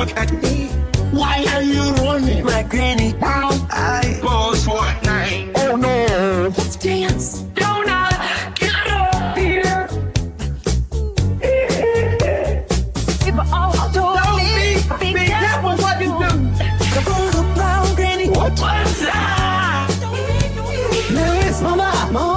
look at me. Why are you running? My granny. I was Fortnite. Oh no. Let's dance. Donut. Get up here. People all told me. Be careful what you do. The brown granny. What? What's that? Luis, mama.